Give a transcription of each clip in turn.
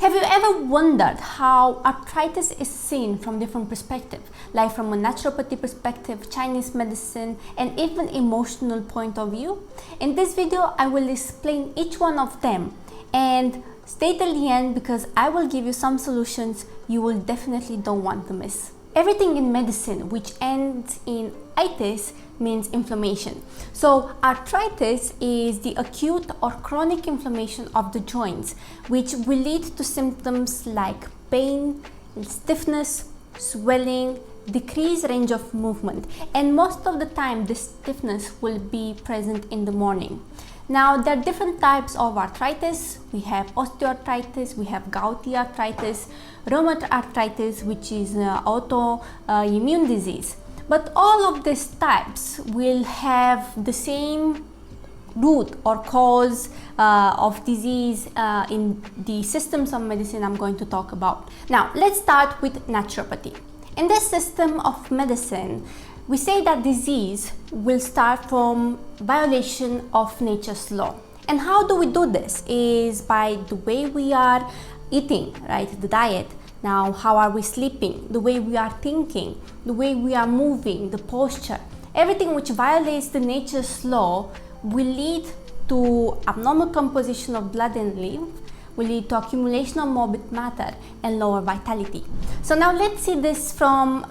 Have you ever wondered how arthritis is seen from different perspectives, like from a naturopathy perspective, Chinese medicine, and even emotional point of view? In this video, I will explain each one of them, and stay till the end because I will give you some solutions you will definitely don't want to miss. Everything in medicine which ends in itis means inflammation. So arthritis is the acute or chronic inflammation of the joints, which will lead to symptoms like pain, stiffness, swelling, decreased range of movement, and most of the time this stiffness will be present in the morning. Now, there are different types of arthritis. We have osteoarthritis, we have gouty arthritis, rheumatoid arthritis, which is autoimmune disease. But all of these types will have the same root or cause of disease in the systems of medicine I'm going to talk about. Now, let's start with naturopathy. In this system of medicine, we say that disease will start from violation of nature's law. And how do we do this? Is by the way we are eating, right? The diet. Now, how are we sleeping? The way we are thinking, the way we are moving, the posture. Everything which violates the nature's law will lead to abnormal composition of blood and lymph, will lead to accumulation of morbid matter and lower vitality. So now let's see this from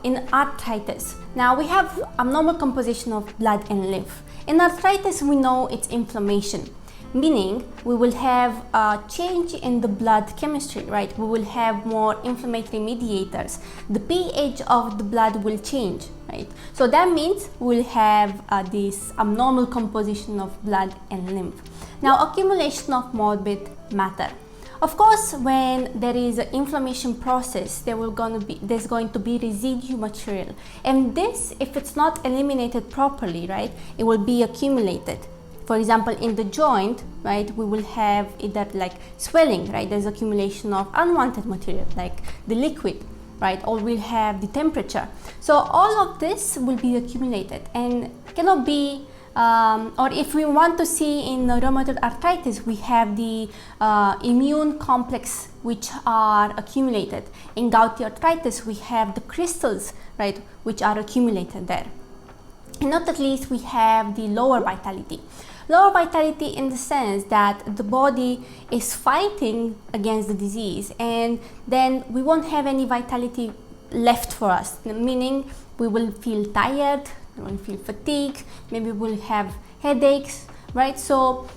in arthritis. Now we have abnormal composition of blood and lymph. In arthritis, we know it's inflammation, meaning we will have a change in the blood chemistry, right? We will have more inflammatory mediators. The pH of the blood will change, right? So that means we'll have this abnormal composition of blood and lymph. Now, accumulation of morbid matter. Of course, when there is an inflammation process, there's going to be residue material, and this, if it's not eliminated properly, right, it will be accumulated. For example, in the joint, right, we will have either like swelling, right, there's accumulation of unwanted material like the liquid, right, or we'll have the temperature. So all of this will be accumulated and cannot be or if we want to see in rheumatoid arthritis, we have the immune complex which are accumulated. In gouty arthritis, we have the crystals, right, which are accumulated there. And not at least we have the lower vitality. Lower vitality in the sense that the body is fighting against the disease, and then we won't have any vitality left for us, meaning we will feel tired, we will feel fatigue, maybe we'll have headaches, right? So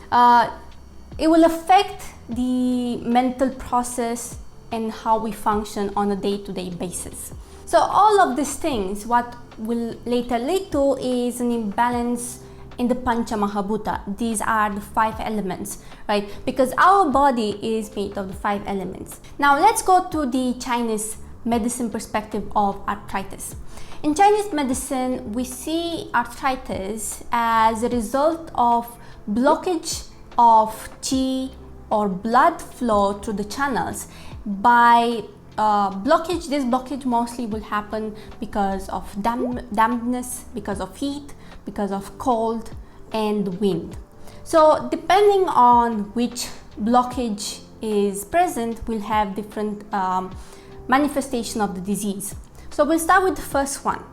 it will affect the mental process and how we function on a day-to-day basis. So all of these things, what will later lead to is an imbalance in the Pancha Mahabhuta. These are the 5 elements, right? Because our body is made of the 5 elements. Now let's go to the Chinese medicine perspective of arthritis. In Chinese medicine, we see arthritis as a result of blockage of qi or blood flow through the channels. By blockage, this blockage mostly will happen because of dampness, because of heat, because of cold and wind. So depending on which blockage is present, we'll have different manifestation of the disease. So we'll start with the first one.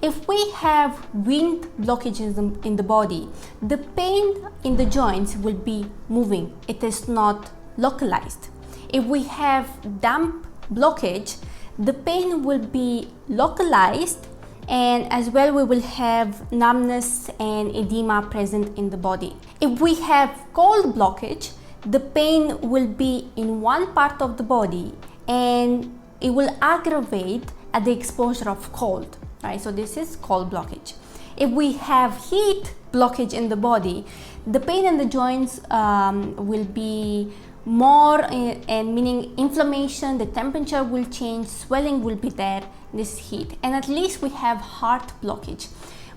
If we have wind blockages in the body, the pain in the joints will be moving. It is not localized. If we have damp blockage, the pain will be localized, and as well we will have numbness and edema present in the body. If we have cold blockage, the pain will be in one part of the body and it will aggravate at the exposure of cold, right? So this is cold blockage. If we have heat blockage in the body, the pain in the joints will be more, and meaning inflammation, the temperature will change, swelling will be there, this heat. And at least we have heart blockage.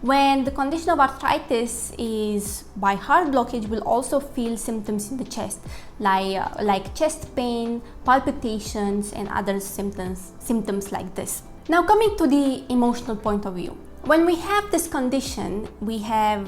When the condition of arthritis is by heart blockage, we'll also feel symptoms in the chest, like chest pain, palpitations, and other symptoms like this. Now coming to the emotional point of view. When we have this condition, we have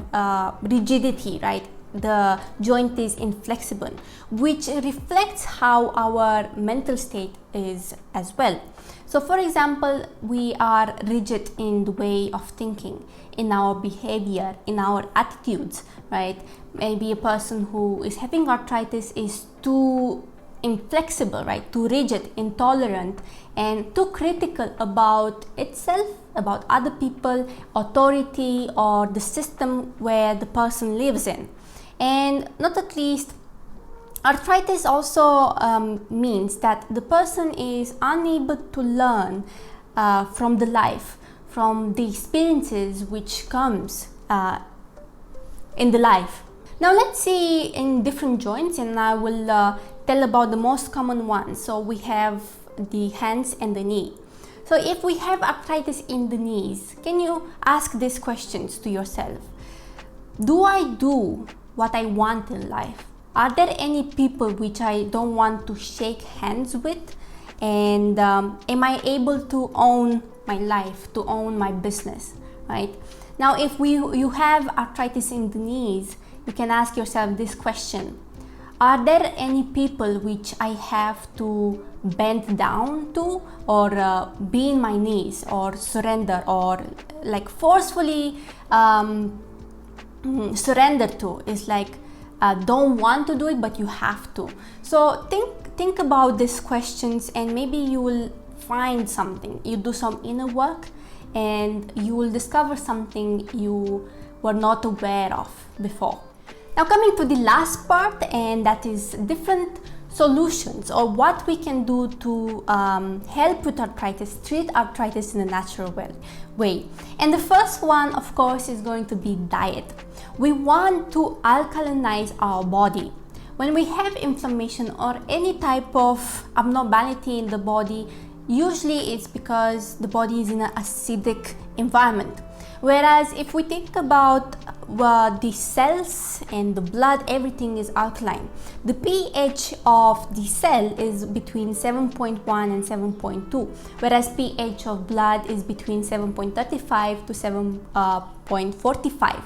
rigidity, right? the joint is inflexible, which reflects how our mental state is as well. So for example, we are rigid in the way of thinking, in our behavior, in our attitudes, right? Maybe a person who is having arthritis is too inflexible, right? Too rigid, intolerant, and too critical about itself, about other people, authority, or the system where the person lives in. And not at least, arthritis also means that the person is unable to learn from the life, from the experiences which comes in the life. Now let's see in different joints, and I will tell about the most common ones. So we have the hands and the knee. So if we have arthritis in the knees, can you ask these questions to yourself? Do I do what I want in life? Are there any people which I don't want to shake hands with? And am I able to own my life, to own my business, right? Now, if you have arthritis in the knees, you can ask yourself this question: are there any people which I have to bend down to, or be in my knees, or surrender, or like forcefully surrender to? Is like don't want to do it, but you have to. So think about these questions, and maybe you will find something. You do some inner work, and you will discover something you were not aware of before. Now coming to the last part, and that is different solutions, or what we can do to help with arthritis, treat arthritis in a natural way. And the first one, of course, is going to be diet. We want to alkalinize our body. When we have inflammation or any type of abnormality in the body, usually it's because the body is in an acidic environment. Whereas if we think about the cells and the blood, everything is alkaline. The pH of the cell is between 7.1 and 7.2, whereas pH of blood is between 7.35 to 7.45.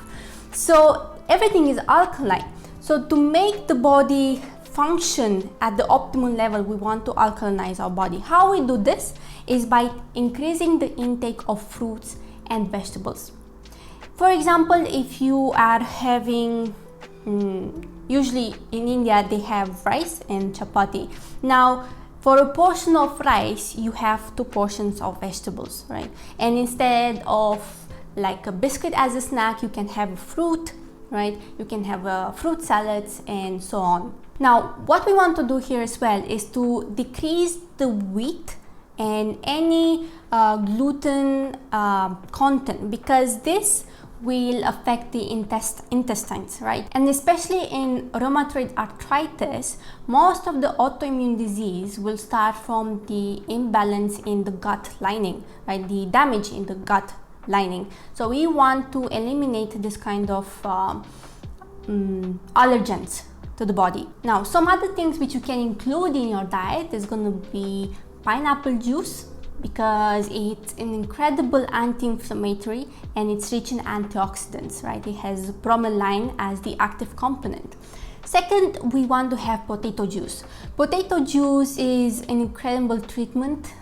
So everything is alkaline. So to make the body function at the optimal level, we want to alkalinize our body. How we do this is by increasing the intake of fruits and vegetables. For example, if you are having, usually in India they have rice and chapati. Now for a portion of rice, you have 2 portions of vegetables, right? And instead of like a biscuit as a snack, you can have a fruit, right? You can have fruit salads and so on. Now what we want to do here as well is to decrease the wheat and any gluten content, because this will affect the intestines, right? And especially in rheumatoid arthritis, most of the autoimmune disease will start from the imbalance in the gut lining, right? The damage in the gut lining. So we want to eliminate this kind of allergens to the body. Now some other things which you can include in your diet is going to be pineapple juice, because it's an incredible anti-inflammatory and it's rich in antioxidants, right? It has bromelain as the active component. Second, we want to have potato juice. Potato juice is an incredible treatment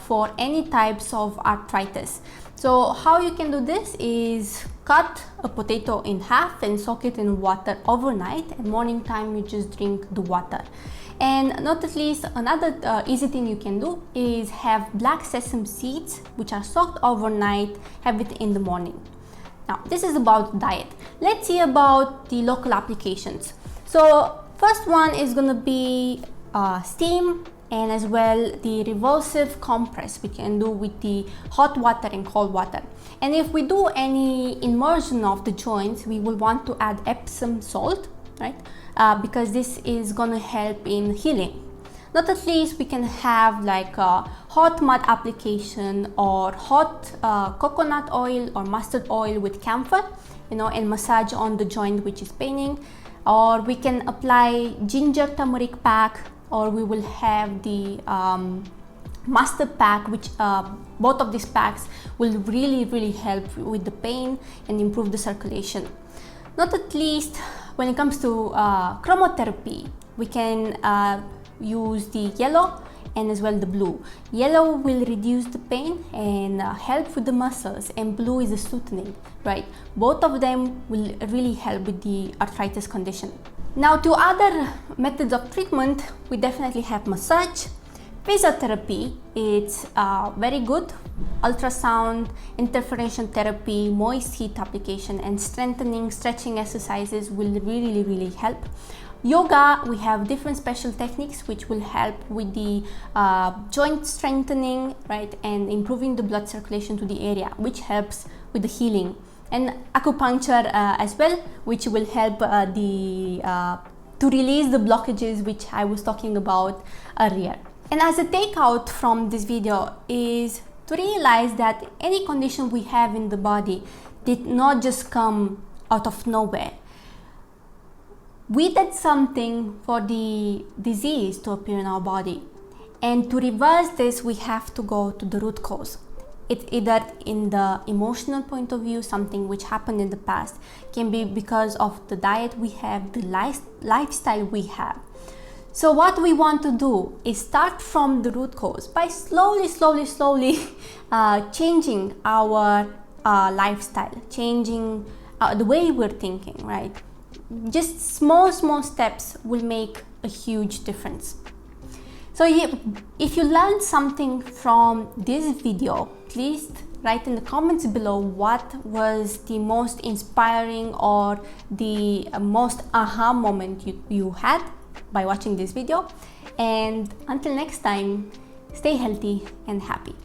for any types of arthritis. So how you can do this is cut a potato in half and soak it in water overnight, and morning time you just drink the water. And not at least, another easy thing you can do is have black sesame seeds which are soaked overnight, have it in the morning. Now this is about diet. Let's see about the local applications. So first one is going to be steam, and as well the revulsive compress we can do with the hot water and cold water. And if we do any immersion of the joints, we will want to add Epsom salt, right? Because this is going to help in healing. Not at least, we can have like a hot mud application, or hot coconut oil or mustard oil with camphor, and massage on the joint which is paining. Or we can apply ginger turmeric pack, or we will have the mustard pack, which both of these packs will really help with the pain and improve the circulation. Not at least, when it comes to chromotherapy, we can use the yellow and as well the blue. Yellow will reduce the pain and help with the muscles, and blue is a soothing, right? Both of them will really help with the arthritis condition. Now, to other methods of treatment, we definitely have massage, physiotherapy. It's very good. Ultrasound, interferential therapy, moist heat application, and strengthening, stretching exercises will really help. Yoga, we have different special techniques which will help with the joint strengthening, right, and improving the blood circulation to the area, which helps with the healing. And acupuncture as well, which will help to release the blockages which I was talking about earlier. And as a takeout from this video is to realize that any condition we have in the body did not just come out of nowhere. We did something for the disease to appear in our body, and to reverse this we have to go to the root cause. It's either in the emotional point of view, something which happened in the past, can be because of the diet we have, the lifestyle we have. So what we want to do is start from the root cause by slowly changing our lifestyle, changing the way we're thinking, right? Just small steps will make a huge difference. So if you learned something from this video, please write in the comments below what was the most inspiring or the most aha moment you had by watching this video. And until next time, stay healthy and happy.